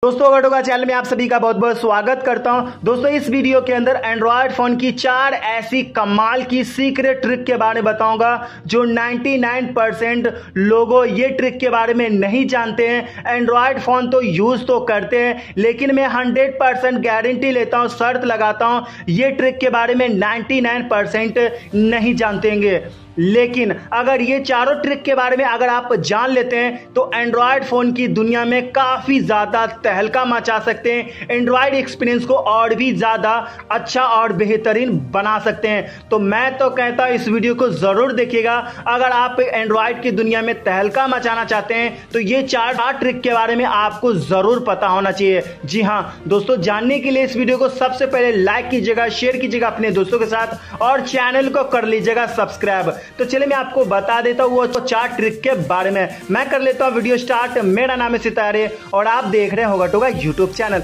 दोस्तों होगा चैनल में आप सभी का बहुत बहुत स्वागत करता हूं। दोस्तों इस वीडियो के अंदर एंड्रॉयड फोन की 4 ऐसी कमाल की सीक्रेट ट्रिक के बारे में बताऊंगा जो 99% लोगों ये ट्रिक के बारे में नहीं जानते हैं। एंड्रॉयड फोन तो यूज तो करते हैं, लेकिन मैं 100% गारंटी लेता हूं, शर्त लगाता हूं, ये ट्रिक के बारे में 99% नहीं जानते होंगे। लेकिन अगर ये चारों ट्रिक के बारे में अगर आप जान लेते हैं तो एंड्रॉयड फोन की दुनिया में काफी ज्यादा तहलका मचा सकते हैं, एंड्रॉयड एक्सपीरियंस को और भी ज्यादा अच्छा और बेहतरीन बना सकते हैं। तो मैं तो कहता हूं इस वीडियो को जरूर देखिएगा। अगर आप एंड्रॉयड की दुनिया में तहलका मचाना चाहते हैं तो ये चार ट्रिक के बारे में आपको जरूर पता होना चाहिए। जी हाँ दोस्तों, जानने के लिए इस वीडियो को सबसे पहले लाइक कीजिएगा, शेयर कीजिएगा अपने दोस्तों के साथ और चैनल को कर लीजिएगा सब्सक्राइब। तो चलिए मैं आपको बता देता हूं वो 4 ट्रिक के बारे में। मैं कर लेता हूं वीडियो स्टार्ट। मेरा नाम है सितारे और आप देख रहे हैं होगा टोगा यूट्यूब चैनल।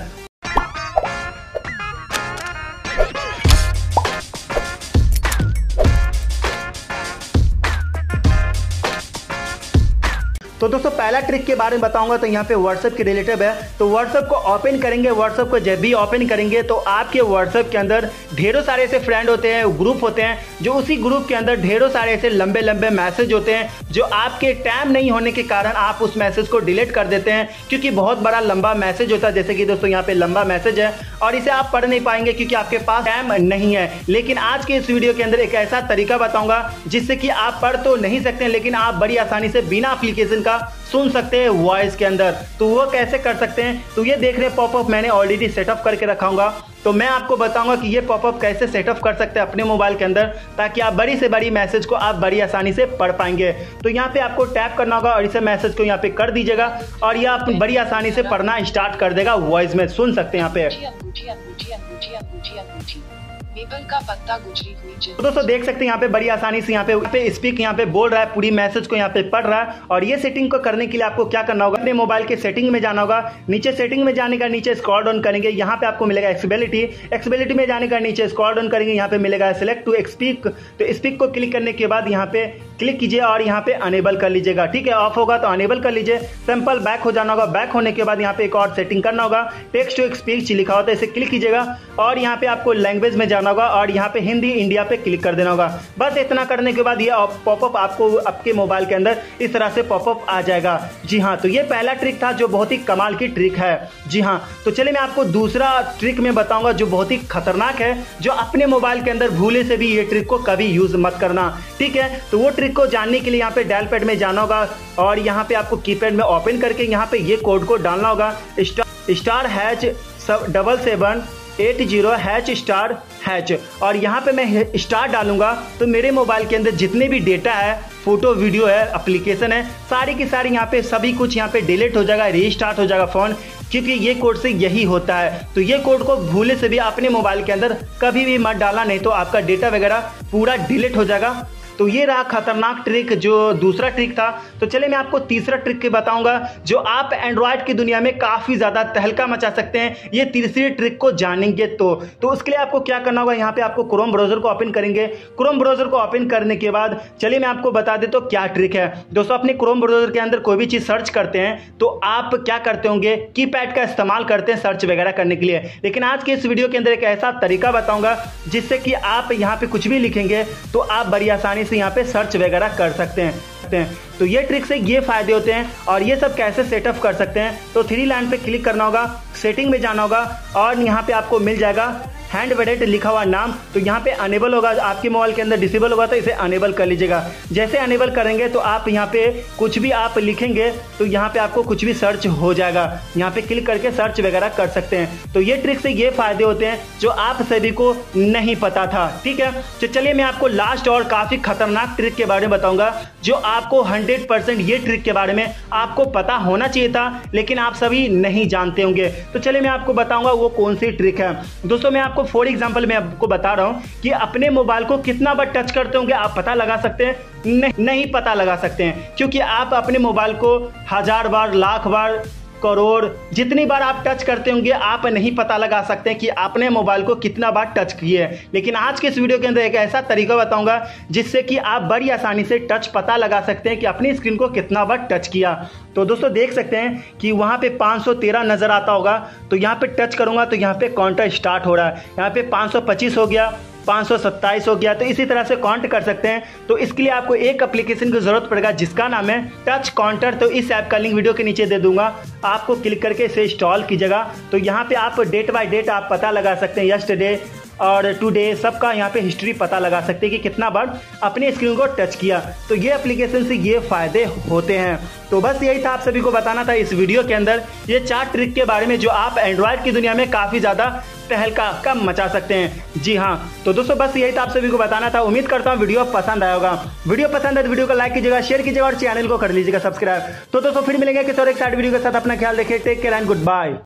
तो दोस्तों पहला ट्रिक के बारे में बताऊंगा तो यहाँ पे व्हाट्सएप के रिलेटिव है। तो व्हाट्सएप को ओपन करेंगे, व्हाट्सएप को जब भी ओपन करेंगे तो आपके व्हाट्सएप के अंदर ढेरों सारे ऐसे फ्रेंड होते हैं, ग्रुप होते हैं, जो उसी ग्रुप के अंदर ढेरों सारे ऐसे लंबे लंबे मैसेज होते हैं जो आपके टाइम नहीं होने के कारण आप उस मैसेज को डिलीट कर देते हैं, क्योंकि बहुत बड़ा लंबा मैसेज होता है। जैसे कि दोस्तों यहाँ पे लंबा मैसेज है और इसे आप पढ़ नहीं पाएंगे क्योंकि आपके पास टाइम नहीं है। लेकिन आज के इस वीडियो के अंदर एक ऐसा तरीका बताऊंगा जिससे कि आप पढ़ तो नहीं सकते लेकिन आप बड़ी आसानी से बिना एप्लीकेशन सुन सकते हैं वॉइस के अंदर। तो वो कैसे कर सकते हैं, तो ये देख रहे हैं पॉपअप मैंने ऑलरेडी सेटअप करके रखाऊंगा। तो मैं आपको बताऊंगा कि ये पॉपअप कैसे सेटअप कर सकते हैं अपने मोबाइल के अंदर, ताकि आप बड़ी से बड़ी मैसेज को आप बड़ी आसानी से पढ़ पाएंगे। तो यहाँ पे आपको टैप करना होगा और इसे मैसेज को यहाँ पे कर दीजिएगा और ये आप बड़ी आसानी से पढ़ना स्टार्ट कर देगा, वॉइस में सुन सकते हैं यहाँ पे। का पत्ता गुजरी हुई। तो दोस्तों देख सकते हैं यहाँ पे बड़ी आसानी से यहाँ पे स्पीक यहाँ पे बोल रहा है, पूरी मैसेज को यहाँ पे पढ़ रहा है। और ये सेटिंग को करने के लिए आपको क्या करना होगा, अपने मोबाइल के सेटिंग में जाना होगा। नीचे सेटिंग में जाने का नीचे स्क्रॉल डाउन करेंगे, यहाँ पे आपको मिलेगा एक्सेसिबिलिटी में जाने का नीचे स्क्रॉल डाउन करेंगे, यहाँ पे मिलेगा सिलेक्ट टू स्पीक। तो स्पीक को क्लिक करने के बाद यहाँ पे क्लिक कीजिए और यहाँ पे अनेबल कर लीजिएगा। ठीक है, ऑफ होगा तो अनेबल कर लीजिए। सिंपल बैक हो जाना होगा। बैक होने के बाद यहाँ पे एक और सेटिंग करना होगा, टेक्स्ट टू स्पीच लिखा होता है, इसे क्लिक कीजिएगा और यहाँ पे आपको लैंग्वेज में जाना होगा और यहाँ पे हिंदी इंडिया पे क्लिक कर देना होगा। बस इतना करने के बाद ये पॉपअप आपको आपके मोबाइल के अंदर इस तरह से पॉपअप आ जाएगा। जी हाँ, तो ये पहला ट्रिक था जो बहुत ही कमाल की ट्रिक है। जी हाँ, तो चलिए मैं आपको दूसरा ट्रिक में बताऊंगा जो बहुत ही खतरनाक है, जो अपने मोबाइल के अंदर भूले से भी ये ट्रिक को कभी यूज मत करना। ठीक है, तो वो ट्रिक को जानने के लिए यहाँ पे डायल पैड में जाना होगा और यहाँ पे आपको कीपैड में ओपन करके यहाँ पे ये कोड को डालना होगा, *#77780##। और यहाँ पे मैं स्टार डालूंगा तो मेरे मोबाइल के अंदर जितने भी डेटा है, फोटो वीडियो है, एप्लीकेशन है, सारी की सारी यहाँ पे सभी कुछ यहाँ पे डिलीट हो जाएगा, रीस्टार्ट हो जाएगा फोन, क्योंकि ये कोड से यही होता है। तो ये कोड को भूले से भी अपने मोबाइल के अंदर कभी भी मत डालना, नहीं तो आपका डेटा वगैरह पूरा डिलीट हो जाएगा। तो ये रहा खतरनाक ट्रिक, जो दूसरा ट्रिक था। तो चलिए मैं आपको तीसरा ट्रिक के बताऊंगा जो आप एंड्रॉयड की दुनिया में काफी ज्यादा तहलका मचा सकते हैं ये तीसरी ट्रिक को जानेंगे तो उसके लिए आपको क्या करना होगा, यहाँ पे आपको क्रोम ब्राउजर को ओपन करेंगे। क्रोम ब्राउजर को ओपन करने के बाद चलिए मैं आपको बता दें तो क्या ट्रिक है। दोस्तों अपने क्रोम ब्राउजर के अंदर कोई भी चीज सर्च करते हैं तो आप क्या करते होंगे, कीपैड का इस्तेमाल करते हैं सर्च वगैरह करने के लिए। लेकिन आज के इस वीडियो के अंदर एक ऐसा तरीका बताऊंगा जिससे कि आप यहाँ पे कुछ भी लिखेंगे तो आप बड़ी आसानी से यहाँ पे सर्च वगैरह कर सकते हैं। तो ये ट्रिक से ये फायदे होते हैं। और ये सब कैसे सेटअप कर सकते हैं, तो 3 लाइन पे क्लिक करना होगा, सेटिंग में जाना होगा और यहाँ पे आपको मिल जाएगा हैंड वेडेट लिखा हुआ नाम। तो यहाँ पे अनेबल होगा, आपके मोबाइल के अंदर डिसेबल होगा तो इसे अनेबल कर लीजिएगा। जैसे अनेबल करेंगे तो आप यहाँ पे कुछ भी आप लिखेंगे तो यहाँ पे आपको कुछ भी सर्च हो जाएगा, यहाँ पे क्लिक करके सर्च वगैरह कर सकते हैं। तो ये ट्रिक से ये फायदे होते हैं जो आप सभी को नहीं पता था। ठीक है, तो चलिए मैं आपको लास्ट और काफी खतरनाक ट्रिक के बारे में बताऊंगा जो आपको 100% ये ट्रिक के बारे में आपको पता होना चाहिए था, लेकिन आप सभी नहीं जानते होंगे। तो चलिए मैं आपको बताऊंगा वो कौन सी ट्रिक है। दोस्तों मैं आपको फॉर एग्जांपल मैं आपको बता रहा हूं कि अपने मोबाइल को कितना बार टच करते होंगे आप पता लगा सकते हैं? नहीं पता लगा सकते हैं, क्योंकि आप अपने मोबाइल को 1000 बार, लाख बार करोड़, जितनी बार आप टच करते होंगे आप नहीं पता लगा सकते हैं कि आपने मोबाइल को कितना बार टच किए हैं। लेकिन आज के इस वीडियो के अंदर एक ऐसा तरीका बताऊंगा जिससे कि आप बड़ी आसानी से टच पता लगा सकते हैं कि अपनी स्क्रीन को कितना बार टच किया। तो दोस्तों देख सकते हैं कि वहां पे 513 नजर आता होगा, तो यहाँ पे टच करूंगा तो यहाँ पे काउंटर स्टार्ट हो रहा है। यहाँ पे 525 हो गया, 527 हो गया, तो इसी तरह से काउंट कर सकते हैं। तो इसके लिए आपको एक एप्लीकेशन की जरूरत पड़ेगा जिसका नाम है टच काउंटर। तो इस ऐप का लिंक वीडियो के नीचे दे दूंगा, आपको क्लिक करके इसे इंस्टॉल कीजिएगा। तो यहाँ पे आप डेट बाय डेट आप पता लगा सकते हैं, यस्टरडे और टुडे सबका यहाँ पे हिस्ट्री पता लगा सकते हैं कि कितना बार अपनी स्क्रीन को टच किया। तो ये एप्लीकेशन से ये फायदे होते हैं। तो बस यही था आप सभी को बताना था इस वीडियो के अंदर, ये 4 ट्रिक के बारे में जो आप एंड्रॉयड की दुनिया में काफ़ी ज़्यादा तहलका मचा सकते हैं। जी हाँ, तो दोस्तों बस यही था आप सभी को बताना था। उम्मीद करता हूँ वीडियो पसंद आया होगा। वीडियो पसंद है तो वीडियो को लाइक कीजिएगा, शेयर कीजिएगा और चैनल को कर लीजिएगा सब्सक्राइब। तो दोस्तों फिर मिलेंगे किसी और एक साइड वीडियो के साथ। अपना ख्याल रखिए, take care and good bye.